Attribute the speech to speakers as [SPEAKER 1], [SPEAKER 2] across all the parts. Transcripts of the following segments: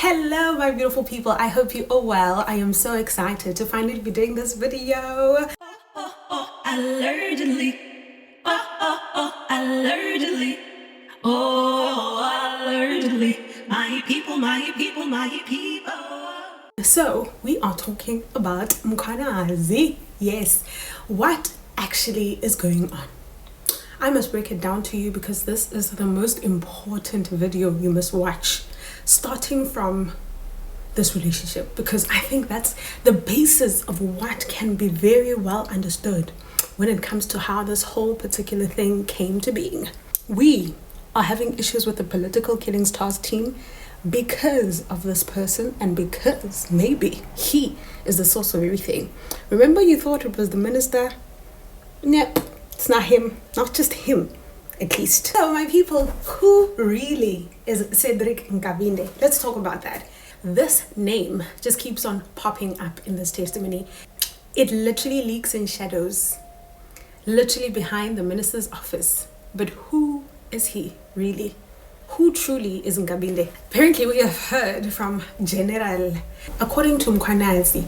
[SPEAKER 1] Hello my beautiful people, I hope you are well. I am so excited to finally be doing this video. Allegedly. Allegedly. Allegedly. My people, my people, my people. So we are talking about Mkhwanazi. Yes, what actually is going on? I must break it down to you because this is the most important video you must watch, starting from this relationship, because I think that's the basis of what can be very well understood when it comes to how this whole particular thing came to being. We are having issues with the political killing stars team because of this person, and because maybe he is the source of everything. Remember, you thought it was the minister? Nope, it's not him, not just him, at least. So my people, who really is Cedric Nkabinde? Let's talk about that. This name just keeps on popping up in this testimony. It literally leaks in shadows, literally behind the minister's office. But who is he really? Who truly is Nkabinde? Apparently we have heard from General. According to Mkhwanazi,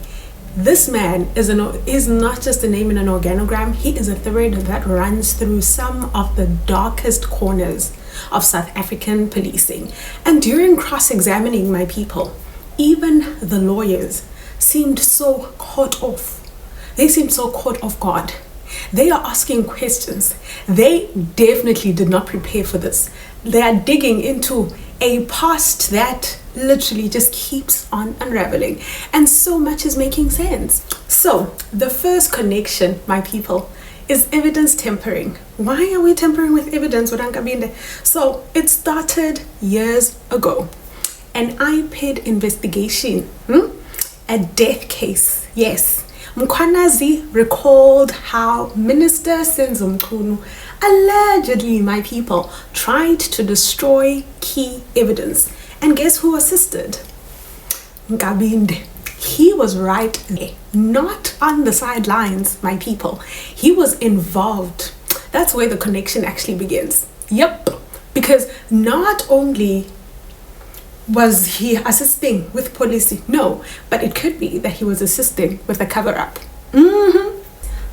[SPEAKER 1] this man is not just a name in an organogram. He is a thread that runs through some of the darkest corners of South African policing. And during cross-examining my people, even the lawyers seemed so caught off. They seemed so caught off guard. They are asking questions. They definitely did not prepare for this. They are digging into a past that literally just keeps on unraveling, and so much is making sense. So the first connection, my people, is evidence tampering. Why are we tampering with evidence with Nkabinde? So it started years ago. An IPID investigation, a death case. Yes, Mkhwanazi recalled how Minister Senzo Mchunu allegedly, my people, tried to destroy key evidence. And guess who assisted? Nkabinde. He was right there, not on the sidelines, my people. He was involved. That's where the connection actually begins. Yep, because not only was he assisting with policy, no, but it could be that he was assisting with a cover-up.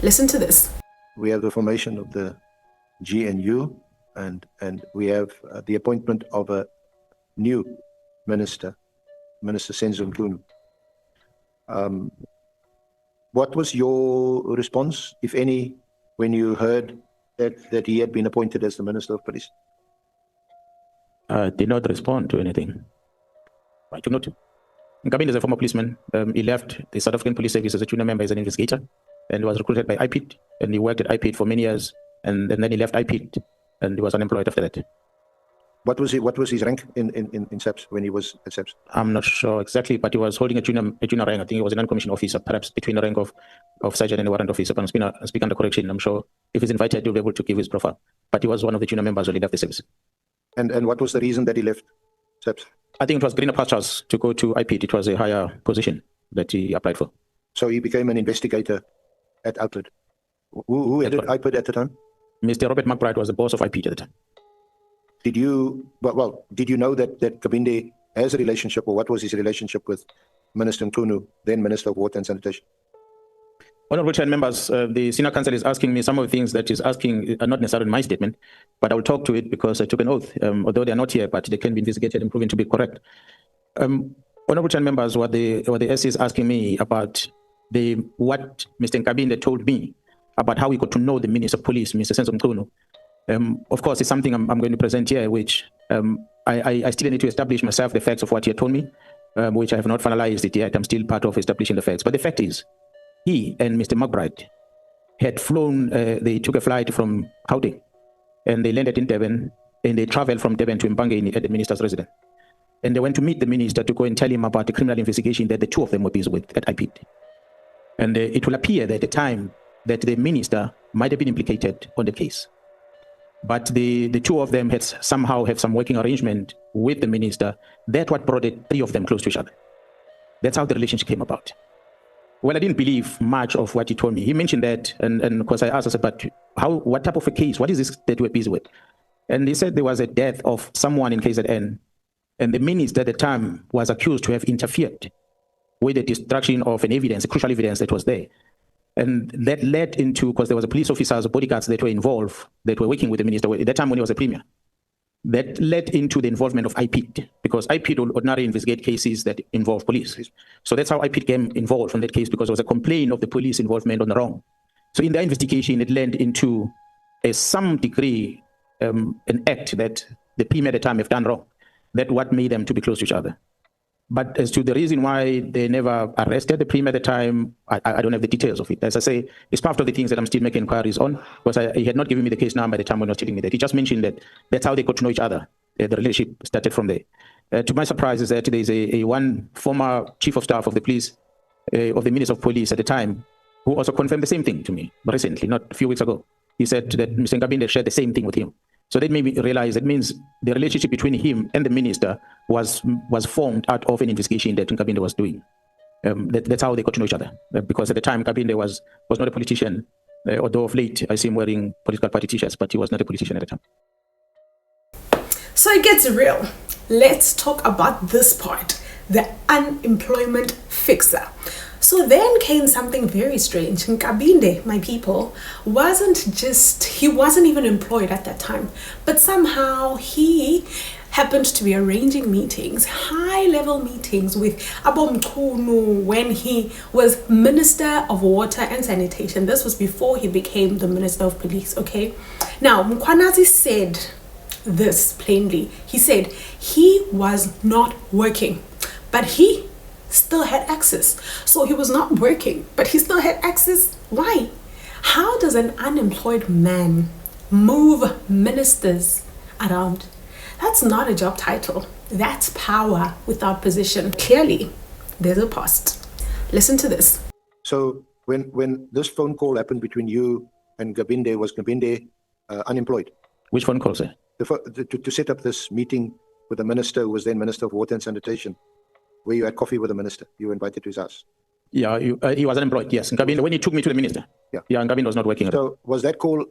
[SPEAKER 1] Listen to this.
[SPEAKER 2] We have the formation of the GNU, and we have the appointment of a new minister, Minister Senzo Mchunu. What was your response, if any, when you heard that he had been appointed as the Minister of Police?
[SPEAKER 3] I did not respond to anything. I do not. Nkabinde is a former policeman. He left the South African Police Service as a junior member as an investigator, and was recruited by IPID, and he worked at IPID for many years, and then he left IPID, and he was unemployed after that.
[SPEAKER 2] What was his rank in SAPS when he was at SAPS?
[SPEAKER 3] I'm not sure exactly, but he was holding a junior rank. I think he was a non-commissioned officer, perhaps between the rank of sergeant and a warrant officer. But I'm speaking under correction. I'm sure if he's invited, he'll be able to give his profile. But he was one of the junior members when he left the service.
[SPEAKER 2] And what was the reason that he left SAPS?
[SPEAKER 3] I think it was greener pastures to go to IPID. It was a higher position that he applied for.
[SPEAKER 2] So he became an investigator at IPID. Who headed IPID at the time?
[SPEAKER 3] Mr. Robert McBride was the boss of IPID at the time.
[SPEAKER 2] Did you know that Nkabinde has a relationship, or what was his relationship with Minister Mchunu, then Minister of Water and Sanitation?
[SPEAKER 3] Honorable Chair and members, the Senior Counsel is asking me some of the things that he's asking are not necessarily my statement, but I will talk to it because I took an oath, although they are not here, but they can be investigated and proven to be correct. Honorable Chair and members, what the SC is asking me about what Mr. Nkabinde told me about how we got to know the Minister of Police, Mr. Senzo Mchunu. Of course, it's something I'm going to present here, which I still need to establish myself the facts of what he had told me, which I have not finalized it yet. I'm still part of establishing the facts. But the fact is, he and Mr. McBride had flown, they took a flight from Gauteng, and they landed in Durban, and they traveled from Durban to Mbangeni at the minister's residence. And they went to meet the minister to go and tell him about the criminal investigation that the two of them were busy with at IPID. And it will appear that at the time that the minister might have been implicated on the case. But the two of them had somehow have some working arrangement with the minister. That's what brought the three of them close to each other. That's how the relationship came about. Well, I didn't believe much of what he told me. He mentioned that, and of course I asked, I said, but what type of a case? What is this that we're busy with? And he said there was a death of someone in KZN And the minister at the time was accused to have interfered with the destruction of an evidence, crucial evidence that was there. And that led into, because there was a police officers, bodyguards that were involved, that were working with the minister at that time when he was a premier. That led into the involvement of IPID, because IPID will ordinarily investigate cases that involve police. So that's how IPID came involved from that case, because there was a complaint of the police involvement on the wrong. So in the investigation, it led into some degree an act that the premier at the time have done wrong. That what made them to be close to each other. But as to the reason why they never arrested the premier at the time, I don't have the details of it. As I say, it's part of the things that I'm still making inquiries on, because he had not given me the case number at the time when he was telling me that. He just mentioned that that's how they got to know each other. The relationship started from there. To my surprise is that there's a one former chief of staff of the police, of the Minister of Police at the time, who also confirmed the same thing to me recently, not a few weeks ago. He said that Mr. Nkabinde shared the same thing with him. So that made me realize it means the relationship between him and the minister was formed out of an investigation that Nkabinde was doing. That's how they got to know each other. Because at the time, Nkabinde was not a politician, although of late I see him wearing political party t-shirts, but he was not a politician at the time.
[SPEAKER 1] So it gets real. Let's talk about this part, the unemployment fixer. So then came something very strange. Nkabinde, my people, he wasn't even employed at that time, but somehow he happened to be arranging meetings, high-level meetings with Mkhwanazi when he was Minister of Water and Sanitation. This was before he became the Minister of Police, okay? Now, Mkhwanazi said this plainly. He said he was not working, but he still had access. So he was not working, but he still had access. Why? How does an unemployed man move ministers around? That's not a job title. That's power without position. Clearly, there's a post. Listen to this.
[SPEAKER 2] So when this phone call happened between you and Nkabinde, was Nkabinde unemployed?
[SPEAKER 3] Which phone call, sir?
[SPEAKER 2] To set up this meeting with the minister who was then Minister of Water and Sanitation, where you had coffee with the minister. You were invited to his house.
[SPEAKER 3] Yeah, he was unemployed, yes. Nkabinde, when he took me to the minister. Yeah, Nkabinde was not working.
[SPEAKER 2] So was that call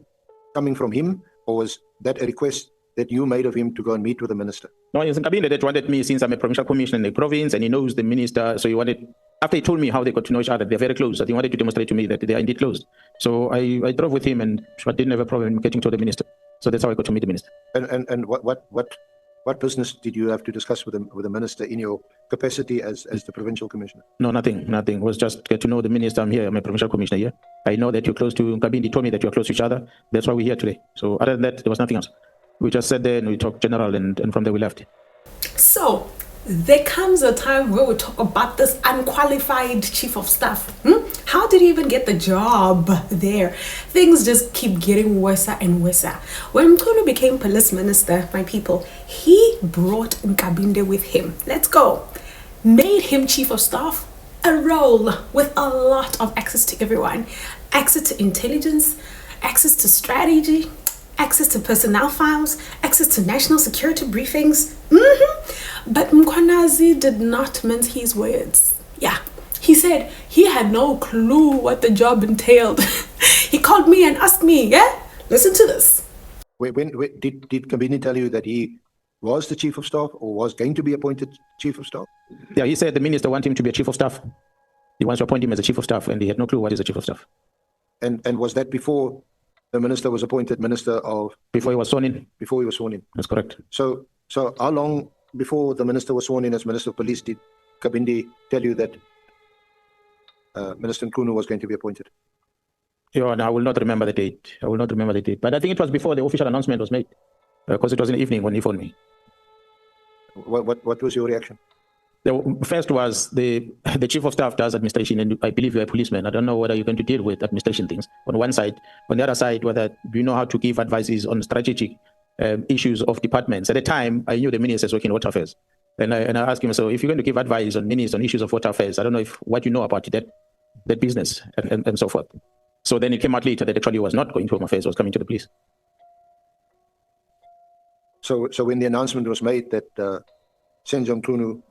[SPEAKER 2] coming from him, or was that a request that you made of him to go and meet with the minister?
[SPEAKER 3] No, it's Nkabinde that wanted me, since I'm a provincial commissioner in the province and he knows the minister. So he wanted, after he told me how they got to know each other, they're very close, that he wanted to demonstrate to me that they are indeed close. So I drove with him and I didn't have a problem getting to the minister. So that's how I got to meet the minister.
[SPEAKER 2] And what business did you have to discuss with the minister in your capacity as the provincial commissioner?
[SPEAKER 3] No, nothing. It was just get to know the minister. I'm here. I'm a provincial commissioner here. I know that you're close to Nkabinde. He told me that you're close to each other. That's why we're here today. So other than that, there was nothing else. We just sat there and we talked general, and from there we left.
[SPEAKER 1] So there comes a time where we talk about this unqualified chief of staff. How did he even get the job there? Things just keep getting worse and worse. When Mkhwanazi became police minister, my people, he brought Nkabinde with him. Let's go. Made him chief of staff, a role with a lot of access to everyone. Access to intelligence, access to strategy, access to personnel files, access to national security briefings. But Mkhwanazi did not mince his words. Yeah, he said he had no clue what the job entailed. He called me and asked me, listen to this.
[SPEAKER 2] When did Nkabinde tell you that he was the chief of staff or was going to be appointed chief of staff?
[SPEAKER 3] Yeah, he said the minister wanted him to be a chief of staff. He wants to appoint him as a chief of staff, and he had no clue what is a chief of staff.
[SPEAKER 2] And was that before the minister was appointed minister of?
[SPEAKER 3] Before he was sworn in.
[SPEAKER 2] Before he was sworn in.
[SPEAKER 3] That's correct.
[SPEAKER 2] So how long before the minister was sworn in as Minister of Police did Nkabinde tell you that Minister Mchunu was going to be appointed?
[SPEAKER 3] Yeah, and I will not remember the date. But I think it was before the official announcement was made, because it was in the evening when he phoned me.
[SPEAKER 2] What was your reaction?
[SPEAKER 3] The first was the chief of staff does administration, and I believe you're a policeman. I don't know whether you're going to deal with administration things on one side. On the other side, whether you know how to give advices on strategic issues of departments. At the time, I knew the minister was working in water affairs. And I asked him, so if you're going to give advice on issues of water affairs, I don't know what you know about that business and so forth. So then it came out later that actually he was not going to home affairs, was coming to the police.
[SPEAKER 2] So when the announcement was made that Senzo Mchunu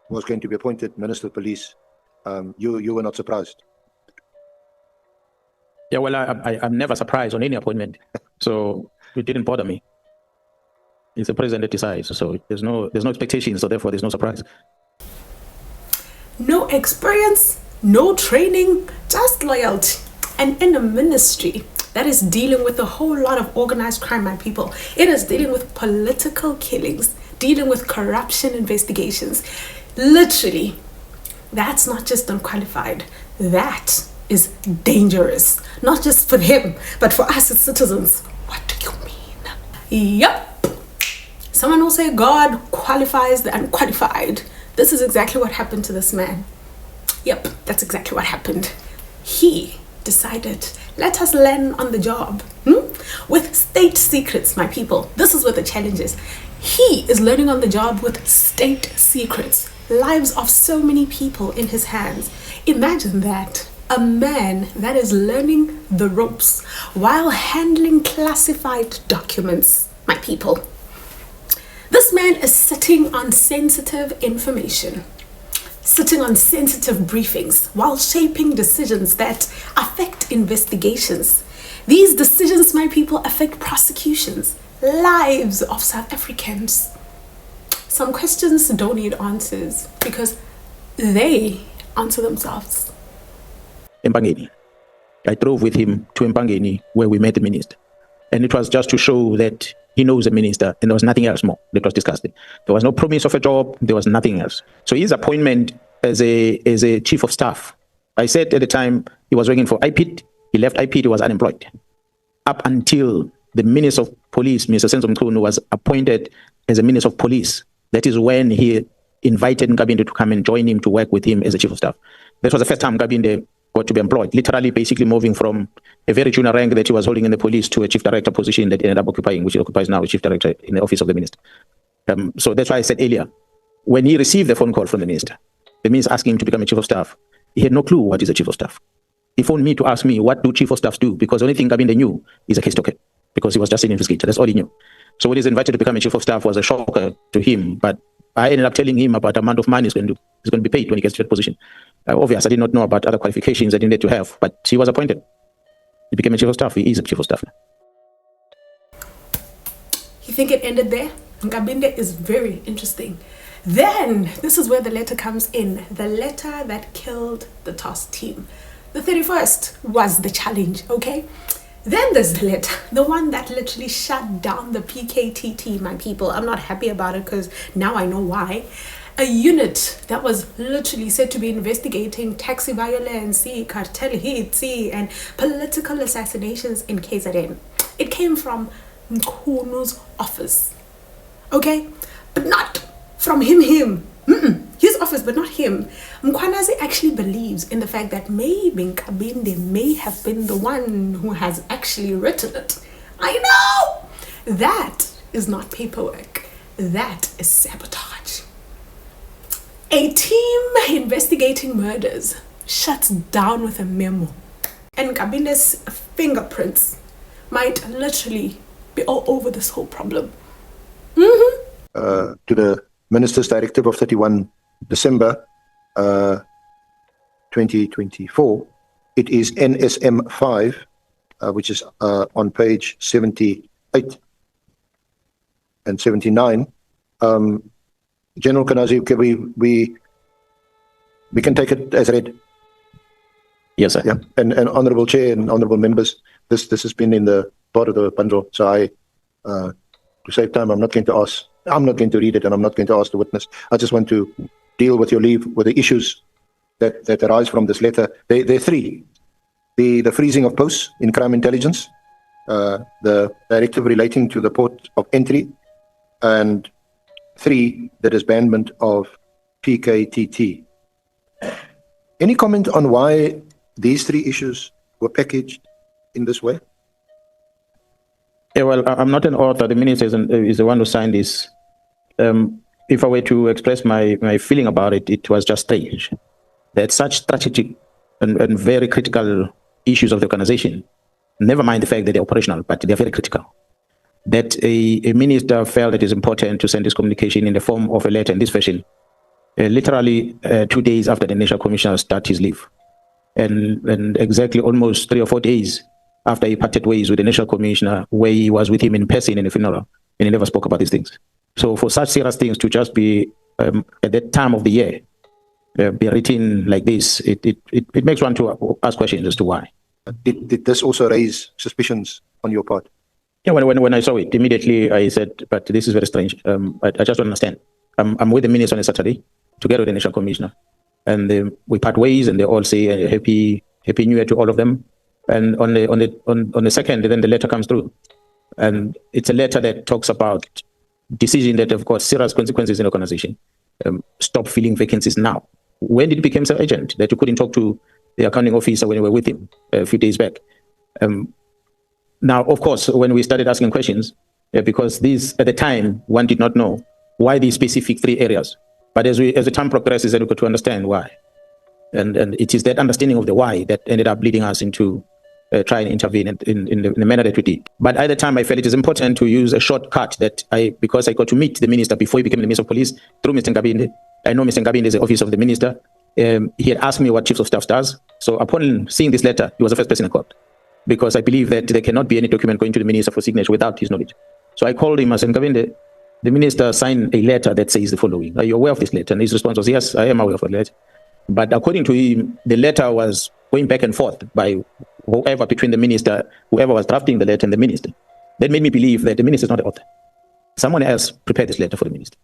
[SPEAKER 2] was going to be appointed Minister of Police, you were not surprised?
[SPEAKER 3] Yeah, well, I'm never surprised on any appointment, so it didn't bother me. It's the president that decides. So there's no expectation. So therefore, there's no surprise.
[SPEAKER 1] No experience, no training, just loyalty. And in a ministry that is dealing with a whole lot of organized crime, my people, it is dealing with political killings, dealing with corruption investigations. Literally, that's not just unqualified. That is dangerous. Not just for him, but for us as citizens. What do you mean? Yup. Someone will say God qualifies the unqualified. This is exactly what happened to this man. Yep, that's exactly what happened. He decided, let us learn on the job. With state secrets, my people. This is what the challenge is. He is learning on the job with state secrets. Lives of so many people in his hands. Imagine that. A man that is learning the ropes while handling classified documents, my people. This man is sitting on sensitive information, sitting on sensitive briefings while shaping decisions that affect investigations. These decisions, my people, affect prosecutions, lives of South Africans. Some questions don't need answers because they answer themselves.
[SPEAKER 3] Mpangeni. I drove with him to Mpangeni where we met the minister. And it was just to show that he knows the minister and there was nothing else more that was discussed. There was no promise of a job. There was nothing else. So his appointment as a chief of staff, I said at the time he was working for IPID. He left IPID, he was unemployed. Up until the Minister of Police, Mr. Senzo Mchunu, was appointed as a Minister of Police. That is when he invited Nkabinde to come and join him to work with him as a chief of staff. That was the first time Nkabinde got to be employed, literally basically moving from a very junior rank that he was holding in the police to a chief director position that he ended up occupying, which he occupies now, a chief director in the office of the minister. So that's why I said earlier, when he received the phone call from the minister asking him to become a chief of staff, he had no clue what is a chief of staff. He phoned me to ask me, what do chief of staffs do? Because the only thing Nkabinde knew is a case token, because he was just an investigator. That's all he knew. So when he's invited to become a chief of staff was a shocker to him. But I ended up telling him about the amount of money he's going to be paid when he gets to that position. Obviously, I did not know about other qualifications that he needed to have, but he was appointed. He became a chief of staff. He is a chief of staff now.
[SPEAKER 1] You think it ended there? Nkabinde is very interesting. Then, this is where the letter comes in. The letter that killed the TOS team. The 31st was the challenge, okay? Then there's the letter, the one that literally shut down the PKTT, my people. I'm not happy about it because now I know why. A unit that was literally said to be investigating taxi violence, cartel hits, and political assassinations in KZN. It came from Mkhunu's office, okay? But not from him. His office, but not him. Mkhwanazi actually believes in the fact that maybe Nkabinde may have been the one who has actually written it. I know! That is not paperwork. That is sabotage. A team investigating murders shuts down with a memo. And Nkabinde's fingerprints might literally be all over this whole problem.
[SPEAKER 2] To the Minister's Directive of 31 December 2024, it is NSM 5, which is on page 78 and 79. General Fannie, we can take it as read.
[SPEAKER 3] Yes, sir.
[SPEAKER 2] Yeah, and Honourable Chair and Honourable Members, this has been in the part of the bundle, so I, to save time, I'm not going to read it, and I'm not going to ask the witness. I just want to deal with your leave with the issues that arise from this letter. There are three: the freezing of posts in crime intelligence, the directive relating to the port of entry, and 3, the disbandment of PKTT. Any comment on why these 3 issues were packaged in this way?
[SPEAKER 3] Yeah, well, I'm not an author. The minister is the one who signed this. If I were to express my feeling about it, it was just strange that such strategic and very critical issues of the organization, never mind the fact that they're operational, but they're very critical, that a minister felt it is important to send this communication in the form of a letter in this fashion, literally 2 days after the National Commissioner started his leave. And exactly almost 3 or 4 days after he parted ways with the National Commissioner, where he was with him in person in the funeral, and he never spoke about these things. So for such serious things to just be at that time of the year, be written like this, it makes one to ask questions as to why.
[SPEAKER 2] Did this also raise suspicions on your part?
[SPEAKER 3] Yeah, when I saw it, immediately I said, but this is very strange. I just don't understand. I'm with the minister on a Saturday, together with the National Commissioner, and we part ways, and they all say happy New Year to all of them. And on the second, then the letter comes through, and it's a letter that talks about decision that have got serious consequences in the organization. Stop filling vacancies now. When did it become so urgent that you couldn't talk to the accounting officer when you were with him a few days back? Now, of course, when we started asking questions, because these at the time one did not know why these specific 3 areas. But as the time progresses, then we got to understand why, and it is that understanding of the why that ended up leading us into try and intervene in the manner that we did. But at the time, I felt it is important to use a shortcut because I got to meet the minister before he became the Minister of Police through Mr. Nkabinde. I know Mr. Nkabinde is the office of the minister. He had asked me what Chief of Staff does. So upon seeing this letter, he was the first person I called, because I believe that there cannot be any document going to the minister for signature without his knowledge. So I called him and said, Nkabinde, the minister signed a letter that says the following. Are you aware of this letter? And his response was, yes, I am aware of the letter. But according to him, the letter was going back and forth by whoever between the minister, whoever was drafting the letter and the minister. That made me believe that the minister is not the author. Someone else prepared this letter for the minister,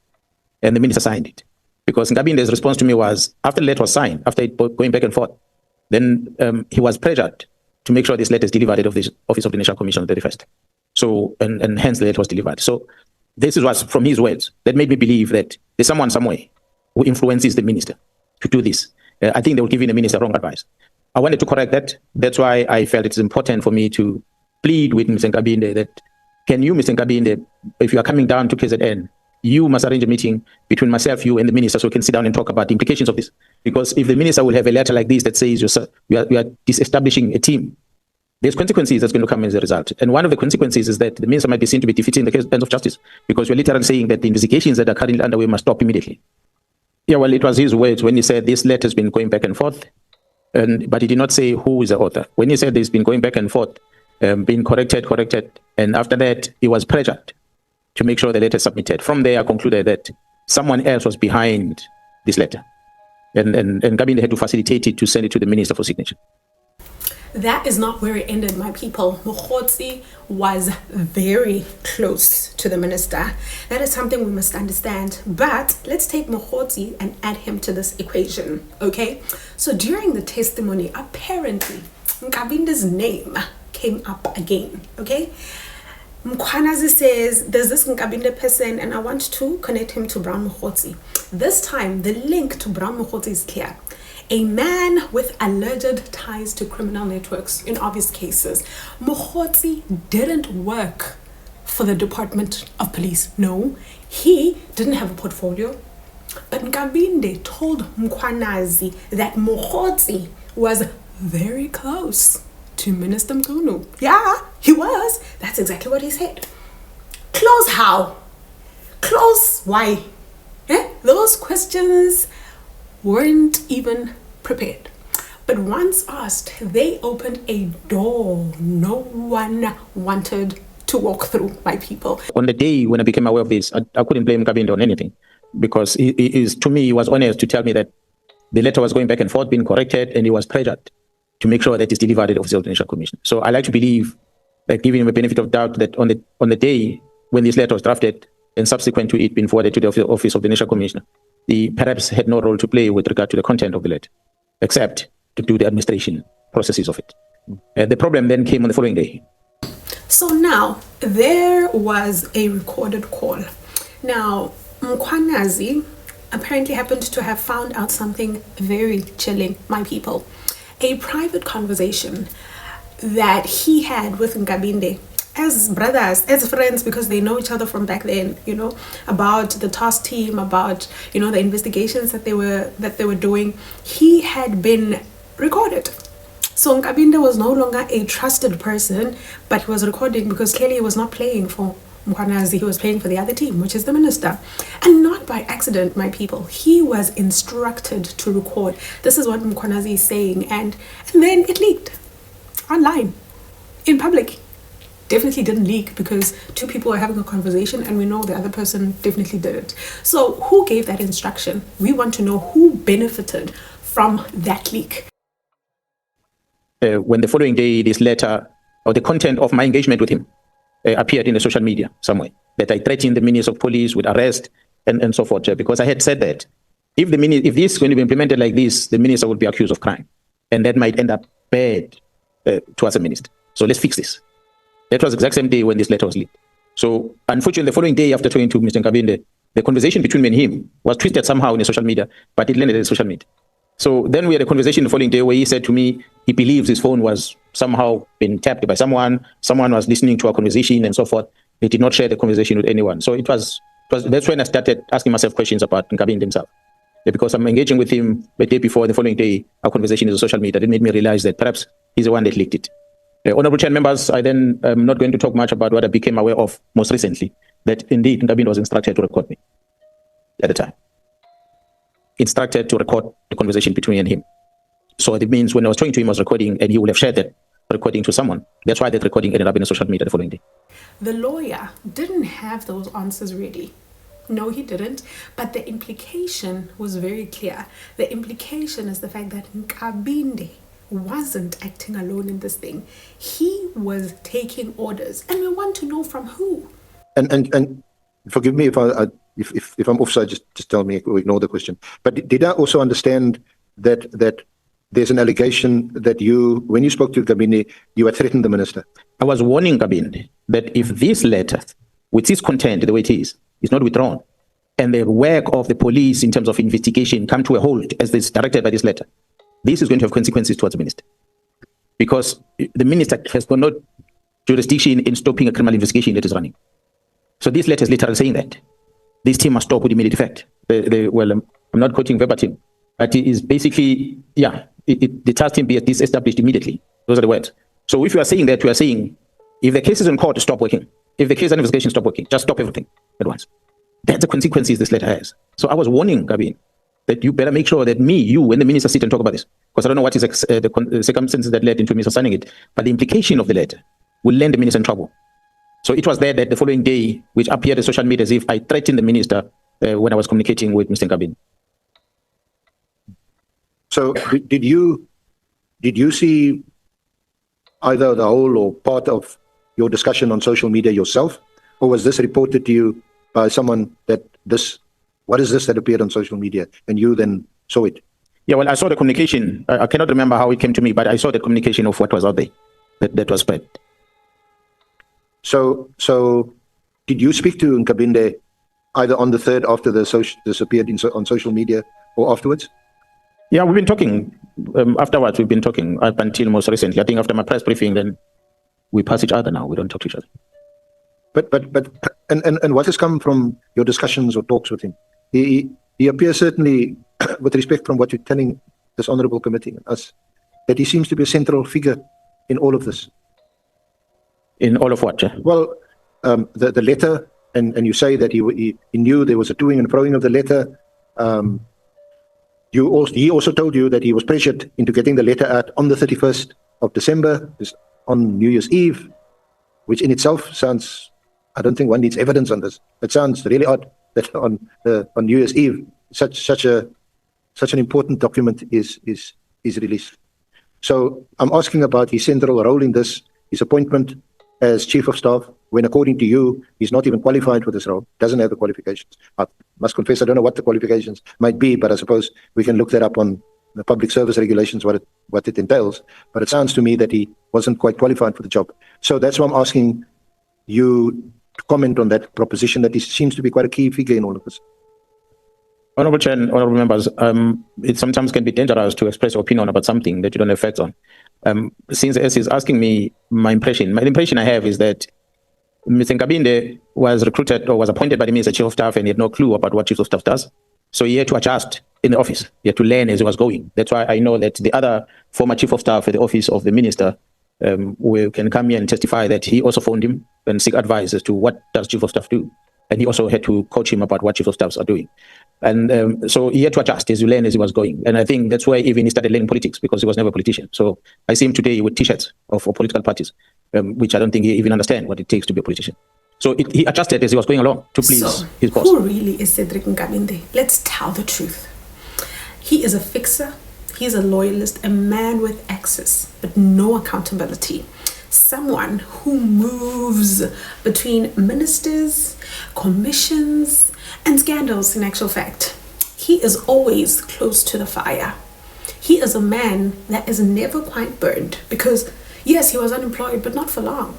[SPEAKER 3] and the minister signed it. Because Nkabinde's response to me was, after the letter was signed, after it going back and forth, then he was pressured to make sure this letter is delivered at the office of the National Commission on the 31st. So, and hence the letter was delivered. So this was from his words that made me believe that there's someone somewhere who influences the minister to do this. I think they were giving the minister wrong advice. I wanted to correct that. That's why I felt it's important for me to plead with Mr. Nkabinde that, can you, Mr. Nkabinde, if you are coming down to KZN, you must arrange a meeting between myself, you, and the minister, so we can sit down and talk about the implications of this. Because if the minister will have a letter like this that says you are disestablishing a team, there's consequences that's going to come as a result. And one of the consequences is that the minister might be seen to be defeating the ends of justice, because you're literally saying that the investigations that are currently underway must stop immediately. Yeah, well, it was his words when he said this letter has been going back and forth, but he did not say who is the author. When he said it's been going back and forth, being corrected, and after that, he was pressured to make sure the letter is submitted. From there, I concluded that someone else was behind this letter, and Nkabinde had to facilitate it to send it to the minister for signature.
[SPEAKER 1] That is not where it ended, my people. Mogotsi was very close to the minister. That is something we must understand. But let's take Mogotsi and add him to this equation, okay? So during the testimony, apparently, Nkabinde's name came up again, okay? Mkhwanazi says, there's this Nkabinde person and I want to connect him to Brown Mogotsi. This time, the link to Brown Mogotsi is clear. A man with alleged ties to criminal networks in obvious cases. Mogotsi didn't work for the Department of Police. No, he didn't have a portfolio. But Nkabinde told Mkhwanazi that Mogotsi was very close to Minister Mchunu. Yeah, he was. That's exactly what he said. Close how? Close why? Those questions weren't even prepared. But once asked, they opened a door no one wanted to walk through, my people.
[SPEAKER 3] On the day when I became aware of this, I couldn't blame Nkabinde on anything, because to me, he was honest to tell me that the letter was going back and forth, being corrected, and he was pressured to make sure that it's delivered at the Office of the National Commission. So I like to believe that, giving him a benefit of doubt, that on the day when this letter was drafted and subsequent to it being forwarded to the Office of the National Commissioner, he perhaps had no role to play with regard to the content of the letter, except to do the administration processes of it. The problem then came on the following day.
[SPEAKER 1] So now, there was a recorded call. Now, Mkhwanazi apparently happened to have found out something very chilling, my people. A private conversation that he had with Nkabinde as brothers, as friends, because they know each other from back then, about the task team, about, the investigations that they were doing. He had been recorded. So Nkabinde was no longer a trusted person, but he was recording because clearly he was not playing for Mkhwanazi, he was playing for the other team, which is the minister. And not by accident, my people. He was instructed to record. This is what Mkhwanazi is saying, and then it leaked online, in public. definitely didn't leak because two people are having a conversation and we know the other person definitely did it. So who gave that instruction? We want to know who benefited from that leak.
[SPEAKER 3] When the following day this letter or the content of my engagement with him appeared in the social media somewhere, that I threatened the minister of police with arrest and so forth, because I had said that if this is going to be implemented like this, the minister would be accused of crime, and that might end up bad towards the minister. So let's fix this. That was the exact same day when this letter was leaked. So unfortunately, the following day after talking to Mr. Nkabinde, the conversation between me and him was twisted somehow in the social media, but it landed in the social media. So then we had a conversation the following day where he said to me he believes his phone was somehow been tapped by someone was listening to our conversation and so forth. He did not share the conversation with anyone. So that's when I started asking myself questions about Nkabinde himself. Because I'm engaging with him the day before, the following day, our conversation is on social media. It made me realize that perhaps he's the one that leaked it. Honorable Chair members, I then am not going to talk much about what I became aware of most recently, that indeed Nkabinde was instructed to record me at the time. Instructed to record the conversation between me and him. So it means when I was talking to him, I was recording, and he would have shared that recording to someone. That's why that recording ended up in the social media the following day.
[SPEAKER 1] The lawyer didn't have those answers ready. No, he didn't. But the implication was very clear. The implication is the fact that Nkabinde wasn't acting alone in this thing. He was taking orders, and we want to know from who.
[SPEAKER 2] And forgive me if I'm offside, just tell me or ignore the question. But did I also understand that there's an allegation that when you spoke to Nkabinde, you had threatened the minister?
[SPEAKER 3] I was warning Nkabinde that if this letter, with its content the way it is not withdrawn, and the work of the police in terms of investigation come to a halt as is directed by this letter, this is going to have consequences towards the minister. Because the minister has got no jurisdiction in stopping a criminal investigation that is running. So this letter is literally saying that this team must stop with immediate effect. Well, I'm not quoting verbatim, but it is basically, the task team be disestablished immediately. Those are the words. So if you are saying that, you are saying, if the case is in court, stop working. If the case and investigation stop working, just stop everything at once. That's the consequences this letter has. So I was warning Nkabinde that you better make sure that you and the minister sit and talk about this. Because I don't know what is the circumstances that led into me signing it, but the implication of the letter will land the minister in trouble. So it was there that the following day, which appeared on social media as if I threatened the minister when I was communicating with Mr. Nkabinde.
[SPEAKER 2] So did you see either the whole or part of your discussion on social media yourself, or was this reported to you by someone what is this that appeared on social media, and you then saw it?
[SPEAKER 3] Yeah, well, I saw the communication. I cannot remember how it came to me, but I saw the communication of what was out there that was spread.
[SPEAKER 2] So did you speak to Nkabinde either on the 3rd after this appeared on social media or afterwards?
[SPEAKER 3] Yeah, we've been talking. Afterwards, we've been talking up until most recently. I think after my press briefing, then we pass each other now. We don't talk to each other.
[SPEAKER 2] But what has come from your discussions or talks with him? He appears certainly, with respect from what you're telling this honourable committee and us, that he seems to be a central figure in all of this.
[SPEAKER 3] In all of what?
[SPEAKER 2] Well, the letter, and you say that he knew there was a toing and froing of the letter. He also told you that he was pressured into getting the letter out on the 31st of December, on New Year's Eve, which in itself sounds, I don't think one needs evidence on this. It sounds really odd that on New Year's Eve, such an important document is released. So I'm asking about his central role in this, his appointment as Chief of Staff, when according to you, he's not even qualified for this role, doesn't have the qualifications. I must confess, I don't know what the qualifications might be, but I suppose we can look that up on the public service regulations, what it entails. But it sounds to me that he wasn't quite qualified for the job. So that's why I'm asking you to comment on that proposition, that he seems to be quite a key figure in all of this.
[SPEAKER 3] Honourable Chair and honourable members, it sometimes can be dangerous to express your opinion about something that you don't have facts on. Since S is asking me my impression I have is that Mr. Nkabinde was recruited or was appointed by the Minister Chief of Staff, and he had no clue about what Chief of Staff does. So he had to adjust in the office. He had to learn as he was going. That's why I know that the other former Chief of Staff at the office of the Minister can come here and testify that he also phoned him and seek advice as to what does Chief of Staff do. And he also had to coach him about what Chief of Staffs are doing. And so he had to adjust as he learned as he was going. And I think that's why even he started learning politics, because he was never a politician. So I see him today with T-shirts of political parties. which I don't think he even understands what it takes to be a politician. So he adjusted as he was going along to please his boss.
[SPEAKER 1] Who really is Cedric Nkabinde? Let's tell the truth. He is a fixer, he's a loyalist, a man with access, but no accountability. Someone who moves between ministers, commissions, and scandals in actual fact. He is always close to the fire. He is a man that is never quite burned because, yes, he was unemployed, but not for long.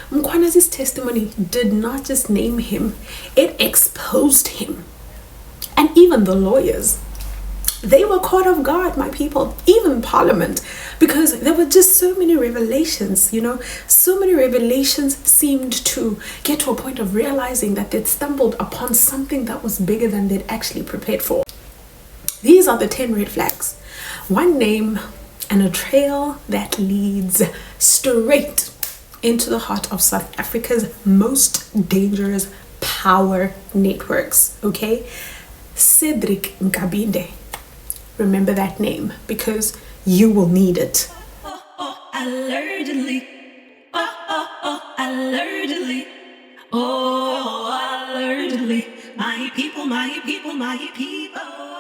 [SPEAKER 1] Mkhwanazi's testimony did not just name him, it exposed him. And even the lawyers, they were caught off guard, my people, even Parliament, because there were just so many revelations, so many revelations seemed to get to a point of realizing that they'd stumbled upon something that was bigger than they'd actually prepared for. These are the 10 red flags. One name and a trail that leads straight into the heart of South Africa's most dangerous power networks, okay? Cedric Nkabinde. Remember that name because you will need it.
[SPEAKER 4] Allegedly. Allegedly. Oh, allegedly. My people, my people, my people.